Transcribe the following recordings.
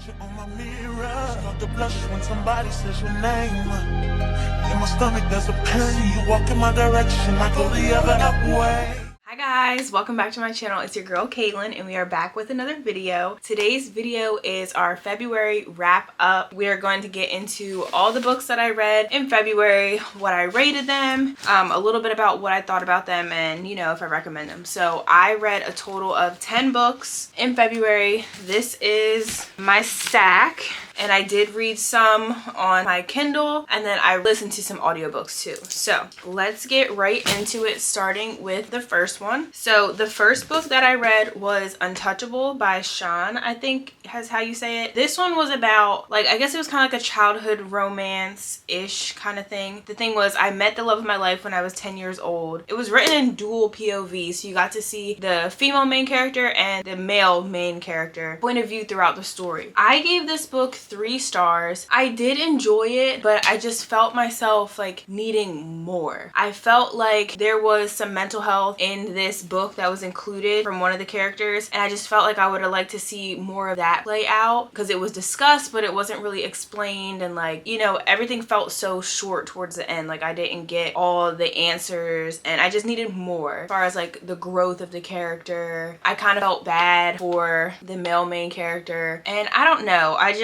On my mirror, start to blush when somebody says your name. In my stomach, there's a pain. You walk in my direction, I go the other way. Hi guys, welcome back to my channel. It's your girl Caitlin and we are back with another video. Today's video is our February wrap up. We are going to get into all the books that I read in February, what I rated them, a little bit about what I thought about them, and you know, if I recommend them. So I read a total of 10 books in February. This is my stack. And I did read some on my Kindle, and then I listened to some audiobooks too. So let's get right into it, starting with the first one. So the first book that I read was Untouchable by Sean, I think is how you say it. This one was about, like, I guess it was kind of like a childhood romance-ish kind of thing. The thing was, I met the love of my life when I was 10 years old. It was written in dual POV, so you got to see the female main character and the male main character point of view throughout the story. I gave this book 3 stars. I did enjoy it, but I just felt myself like needing more. I felt like there was some mental health in this book that was included from one of the characters, and I just felt like I would have liked to see more of that play out because it was discussed, but it wasn't really explained, and like, you know, everything felt so short towards the end. Like I didn't get all the answers and I just needed more as far as like the growth of the character. I kind of felt bad for the male main character, and I don't know, I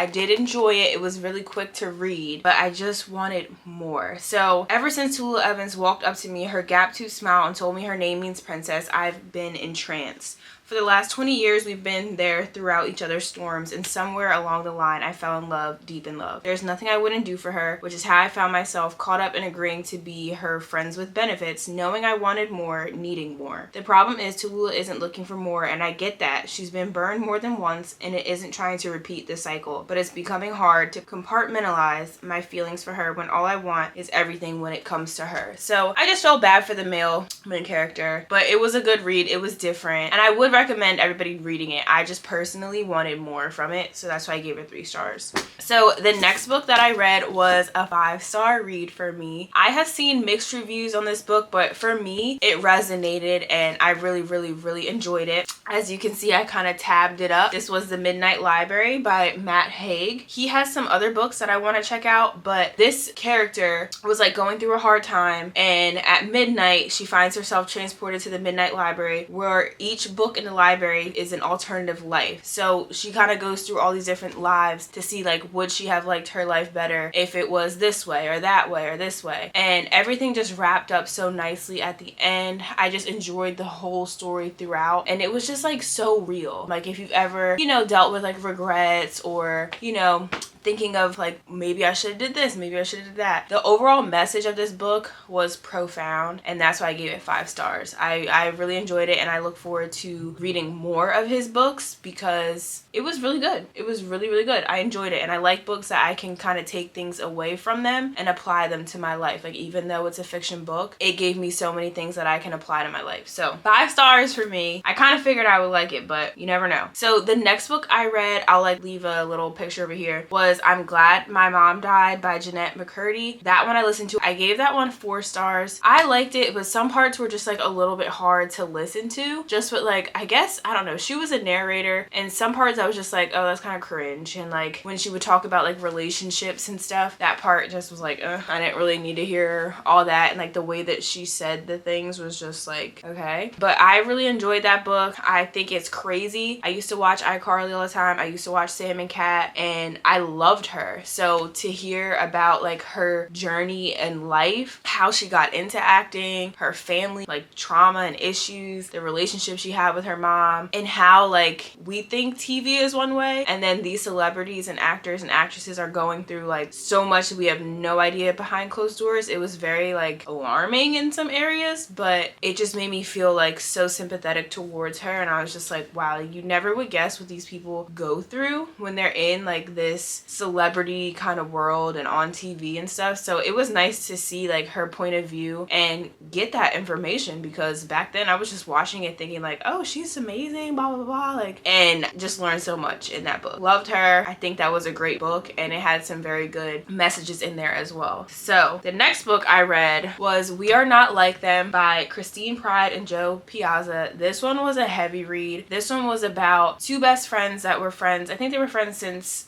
did enjoy it. It was really quick to read, but I just wanted more. So ever since Tula Evans walked up to me, her gap tooth smile, and told me her name means princess, I've been entranced. For the last 20 years, we've been there throughout each other's storms, and somewhere along the line, I fell in love, deep in love. There's nothing I wouldn't do for her, which is how I found myself caught up in agreeing to be her friends with benefits, knowing I wanted more, needing more. The problem is Tallulah isn't looking for more, and I get that. She's been burned more than once, and it isn't trying to repeat the cycle, but it's becoming hard to compartmentalize my feelings for her when all I want is everything when it comes to her. So I just felt bad for the male main character, but it was a good read. It was different, and I would recommend everybody reading it. I just personally wanted more from it, so that's why I gave it 3 stars. So the next book that I read was a 5-star read for me. I have seen mixed reviews on this book, but for me it resonated and I really enjoyed it. As you can see, I kind of tabbed it up. This was The Midnight Library by Matt Haig. He has some other books that I want to check out, but this character was like going through a hard time, and at midnight she finds herself transported to the Midnight Library, where each book in the library is an alternative life. So she kind of goes through all these different lives to see, like, would she have liked her life better if it was this way or that way or this way, and everything just wrapped up so nicely at the end. I just enjoyed the whole story throughout, and it was just like so real. Like if you've ever, you know, dealt with like regrets, or, you know, thinking of like, maybe I should have did this, maybe I should have did that. The overall message of this book was profound, and that's why I gave it 5 stars. I really enjoyed it, and I look forward to reading more of his books because it was really good. It was really good. I enjoyed it, and I like books that I can kind of take things away from them and apply them to my life. Like even though it's a fiction book, it gave me so many things that I can apply to my life. So 5 stars for me. I kind of figured I would like it, but you never know. So the next book I read, I'll like leave a little picture over here, was I'm Glad My Mom Died by Jeanette McCurdy. That one I listened to. I gave that one 4 stars. I liked it, but some parts were just like a little bit hard to listen to, just with like, I guess, I don't know, she was a narrator, and some parts I was just like, oh, that's kind of cringe. And like when she would talk about like relationships and stuff, that part just was like, I didn't really need to hear all that, and like the way that she said the things was just like, okay. But I really enjoyed that book. I think it's crazy. I used to watch iCarly all the time. I used to watch Sam and Cat, and I loved her. So to hear about like her journey in life, how she got into acting, her family like trauma and issues, the relationship she had with her mom, and how like we think TV is one way, and then these celebrities and actors and actresses are going through like so much that we have no idea behind closed doors. It was very like alarming in some areas, but it just made me feel like so sympathetic towards her, and I was just like, wow, you never would guess what these people go through when they're in like this celebrity kind of world and on TV and stuff. So it was nice to see like her point of view and get that information, because back then I was just watching it thinking like, oh, she's amazing, blah blah blah, like, and just learned so much in that book. Loved her. I think that was a great book, and it had some very good messages in there as well. So the next book I read was We Are Not Like Them by Christine Pride and Joe Piazza. This one was a heavy read. This one was about two best friends that were friends. I think they were friends since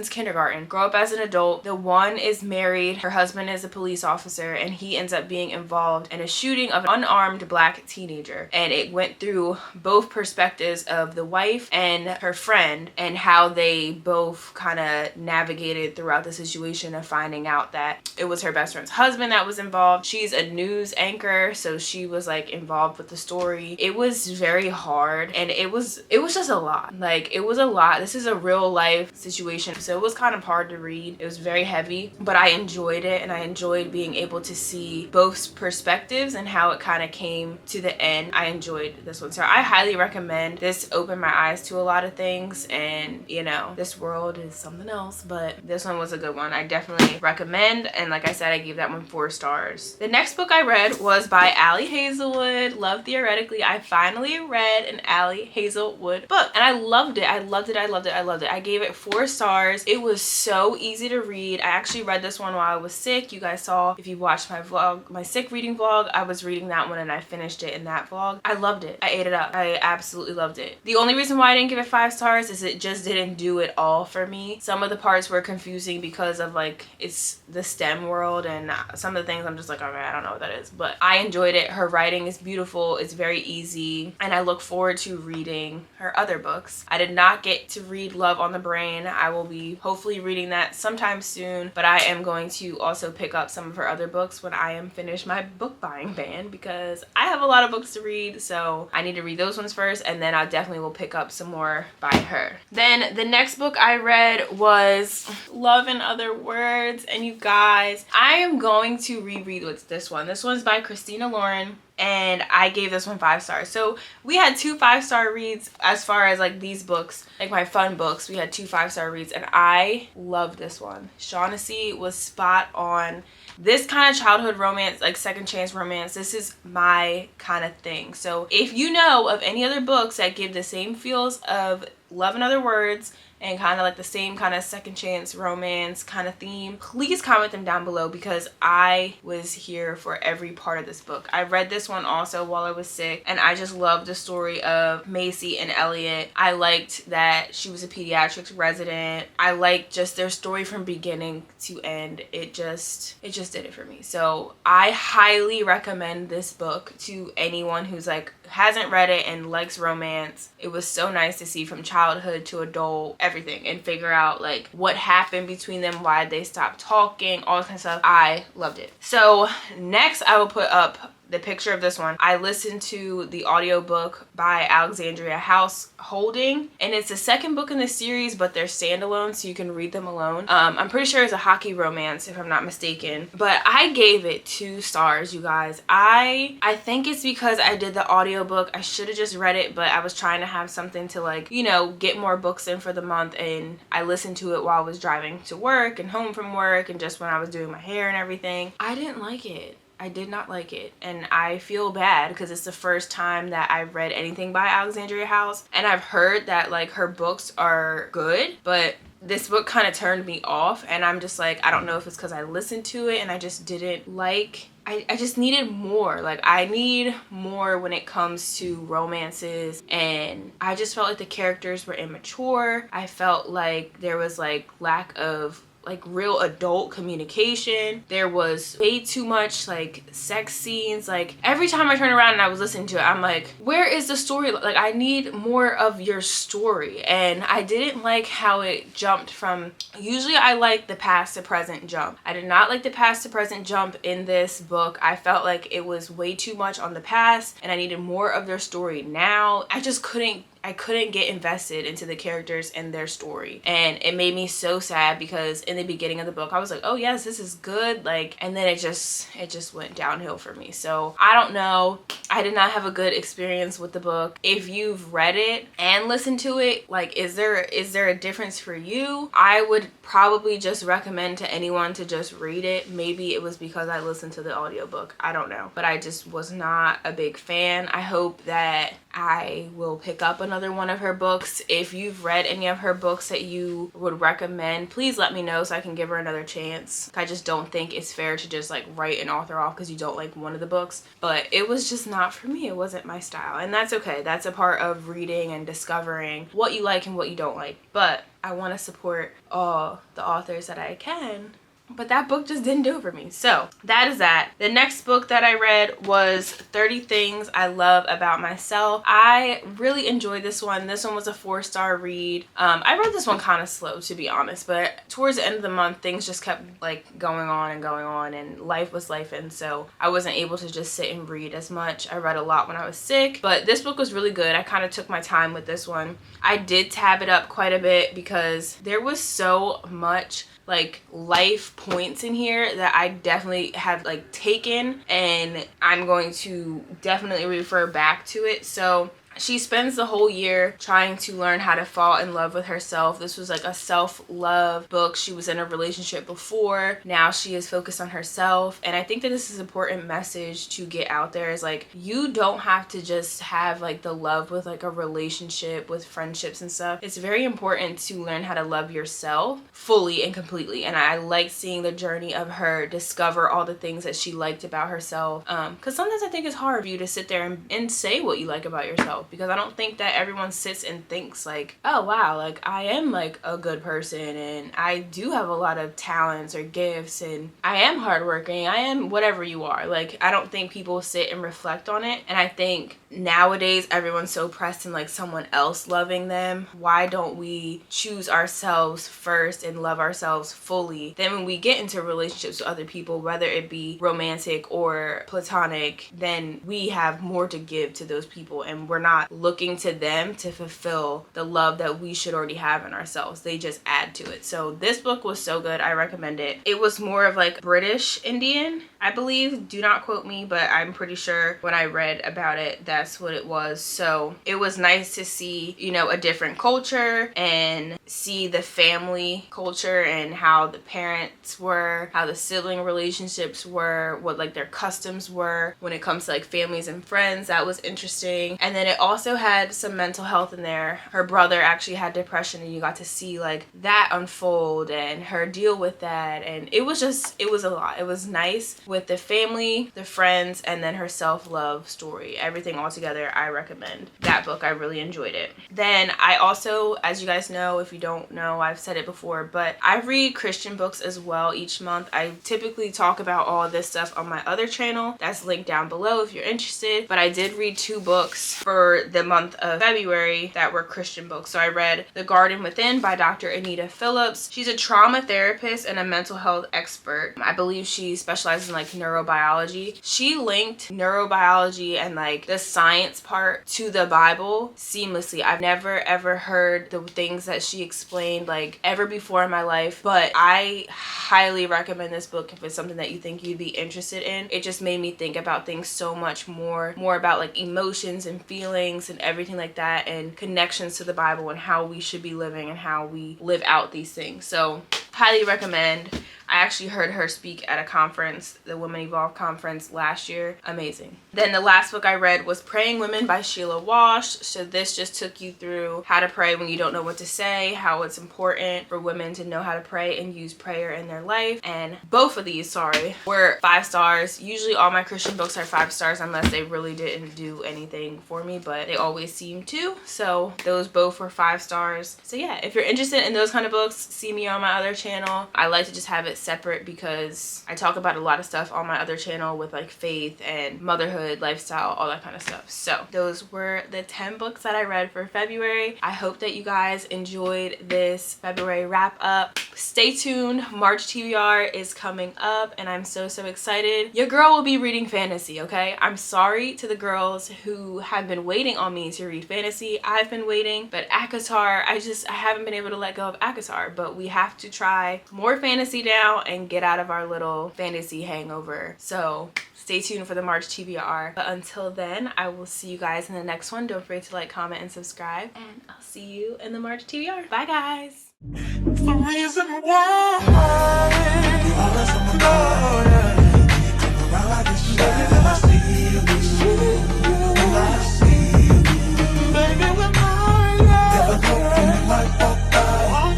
kindergarten. Grow up as an adult. The one is married. Her husband is a police officer, and he ends up being involved in a shooting of an unarmed black teenager. And it went through both perspectives of the wife and her friend, and how they both kind of navigated throughout the situation of finding out that it was her best friend's husband that was involved. She's a news anchor, so she was like involved with the story. It was very hard, and it was just a lot. Like, it was a lot. This is a real life situation, so it was kind of hard to read. It was very heavy, but I enjoyed it, and I enjoyed being able to see both perspectives and how it kind of came to the end. I enjoyed this one, so I highly recommend. This opened my eyes to a lot of things, and you know, this world is something else, but this one was a good one. I definitely recommend, and like I said, I gave that one 4 stars. The next book I read was by Ali Hazelwood, Love Theoretically. I finally read an Ali Hazelwood book, and I loved it. I loved it. I loved it. I loved it. I gave it 4 stars. It was so easy to read. I actually read this one while I was sick. You guys saw, if you watched my vlog, my sick reading vlog, I was reading that one and I finished it in that vlog. I loved it. I ate it up. I absolutely loved it. The only reason why I didn't give it 5 stars is it just didn't do it all for me. Some of the parts were confusing because of like, it's the STEM world, and some of the things I'm just like, okay, I don't know what that is, but I enjoyed it. Her writing is beautiful. It's very easy, and I look forward to reading her other books. I did not get to read Love on the Brain. I will be hopefully reading that sometime soon, but I am going to also pick up some of her other books when I am finished my book buying ban, because I have a lot of books to read, so I need to read those ones first, and then I definitely will pick up some more by her. Then the next book I read was Love in Other Words, and you guys, I am going to reread this one. This one's by Christina Lauren, and I gave this one 5 stars. So we had 2 5-star reads as far as like these books, like my fun books. We had 2 5-star reads, and I loved this one. Shaughnessy was spot on. This kind of childhood romance, like second chance romance, this is my kind of thing. So if you know of any other books that give the same feels of Love in Other Words and kind of like the same kind of second chance romance kind of theme, please comment them down below, because I was here for every part of this book. I read this one also while I was sick, and I just loved the story of Macy and Elliot. I liked that she was a pediatrics resident. I liked just their story from beginning to end. It just did it for me. So I highly recommend this book to anyone who's like hasn't read it and likes romance. It was so nice to see from childhood to adult everything, and figure out like what happened between them, why they stopped talking, all that kind of stuff. I loved it. So next I will put up the picture of this one. I listened to the audiobook by Alexandria House Holding, and it's the second book in the series, but they're standalone, so you can read them alone. I'm pretty sure it's a hockey romance if I'm not mistaken, but I gave it 2 stars, you guys. I think it's because I did the audiobook. I should have just read it, but I was trying to have something to like, you know, get more books in for the month, and I listened to it while I was driving to work and home from work, and just when I was doing my hair and everything. I didn't like it. I did not like it, and I feel bad because it's the first time that I've read anything by Alexandria House, and I've heard that like her books are good, but this book kind of turned me off, and I'm just like, I don't know if it's because I listened to it and I just didn't like, I just needed more. Like, I need more when it comes to romances, and I just felt like the characters were immature. I felt like there was like lack of like real adult communication. There was way too much like sex scenes. Like every time I turn around and I was listening to it, I'm like, where is the story? Like, I need more of your story. And I didn't like how it jumped from, usually I like the past to present jump. I did not like the past to present jump in this book. I felt like it was way too much on the past, and I needed more of their story now. I I couldn't get invested into the characters and their story. And it made me so sad because in the beginning of the book I was like, oh yes, this is good, like, and then it just went downhill for me. So I don't know, I did not have a good experience with the book. If you've read it and listened to it, like, is there a difference for you? I would probably just recommend to anyone to just read it. Maybe it was because I listened to the audiobook, I don't know, but I just was not a big fan. I hope that I will pick up another one of her books. If you've read any of her books that you would recommend, please let me know so I can give her another chance. I just don't think it's fair to just like write an author off because you don't like one of the books. But it was just not for me. It wasn't my style, and that's okay. That's a part of reading and discovering what you like and what you don't like. But I want to support all the authors that I can. But that book just didn't do it for me. So that is that. The next book that I read was 30 Things I Love About Myself. I really enjoyed this one. This one was a 4-star read. I read this one kind of slow, to be honest, but towards the end of the month things just kept like going on and life was life, and so I wasn't able to just sit and read as much. I read a lot when I was sick, but this book was really good. I kind of took my time with this one. I did tab it up quite a bit because there was so much like life points in here that I definitely have like taken, and I'm going to definitely refer back to it. So she spends the whole year trying to learn how to fall in love with herself. This was like a self-love book. She was in a relationship before. Now she is focused on herself. And I think that this is an important message to get out there, is like, you don't have to just have like the love with like a relationship, with friendships and stuff. It's very important to learn how to love yourself fully and completely. And I like seeing the journey of her discover all the things that she liked about herself. Because sometimes I think it's hard for you to sit there and say what you like about yourself, because I don't think that everyone sits and thinks like, oh wow, like I am like a good person and I do have a lot of talents or gifts and I am hardworking, I am whatever you are. Like, I don't think people sit and reflect on it. And I think nowadays everyone's so pressed in like someone else loving them. Why don't we choose ourselves first and love ourselves fully? Then when we get into relationships with other people, whether it be romantic or platonic, then we have more to give to those people, and we're not looking to them to fulfill the love that we should already have in ourselves. They just add to it. So this book was so good. I recommend it. It was more of like British Indian, I believe. Do not quote me, but I'm pretty sure when I read about it, that's what it was. So it was nice to see, you know, a different culture and see the family culture and how the parents were, how the sibling relationships were, what like their customs were when it comes to like families and friends. That was interesting. And then it also had some mental health in there. Her brother actually had depression, and you got to see like that unfold and her deal with that. And it was a lot. It was nice with the family, the friends, and then her self-love story. Everything all together, I recommend that book. I really enjoyed it. Then I also, as you guys know, if you don't know, I've said it before, but I read Christian books as well each month. I typically talk about all of this stuff on my other channel. That's linked down below if you're interested. But I did read 2 books for the month of February that were Christian books. So I read The Garden Within by Dr. Anita Phillips. She's a trauma therapist and a mental health expert. I believe she specializes in like neurobiology. She linked neurobiology and like the science part to the Bible seamlessly. I've never ever heard the things that she explained like ever before in my life, but I highly recommend this book if it's something that you think you'd be interested in. It just made me think about things so much more about like emotions and feelings and everything like that, and connections to the Bible and how we should be living and how we live out these things. So highly recommend. I actually heard her speak at a conference, the Women Evolve conference last year. Amazing. Then the last book I read was Praying Women by Sheila Walsh. So this just took you through how to pray when you don't know what to say, how it's important for women to know how to pray and use prayer in their life. And both of these, were 5 stars. Usually all my Christian books are 5 stars unless they really didn't do anything for me, but they always seem to. So those both were 5 stars. So yeah, if you're interested in those kind of books, see me on my other channel. channel. I like to just have it separate because I talk about a lot of stuff on my other channel with like faith and motherhood, lifestyle, all that kind of stuff. So those were the 10 books that I read for February. I hope that you guys enjoyed this February wrap up. Stay tuned. March TBR is coming up and I'm so excited. Your girl will be reading fantasy, okay? I'm sorry to the girls who have been waiting on me to read fantasy. I've been waiting, but ACOTAR, I haven't been able to let go of ACOTAR, but we have to try more fantasy now and get out of our little fantasy hangover. So stay tuned for the March TBR. But until then, I will see you guys in the next one. Don't forget to like, comment, and subscribe, and I'll see you in the March TBR. Bye guys. The reason why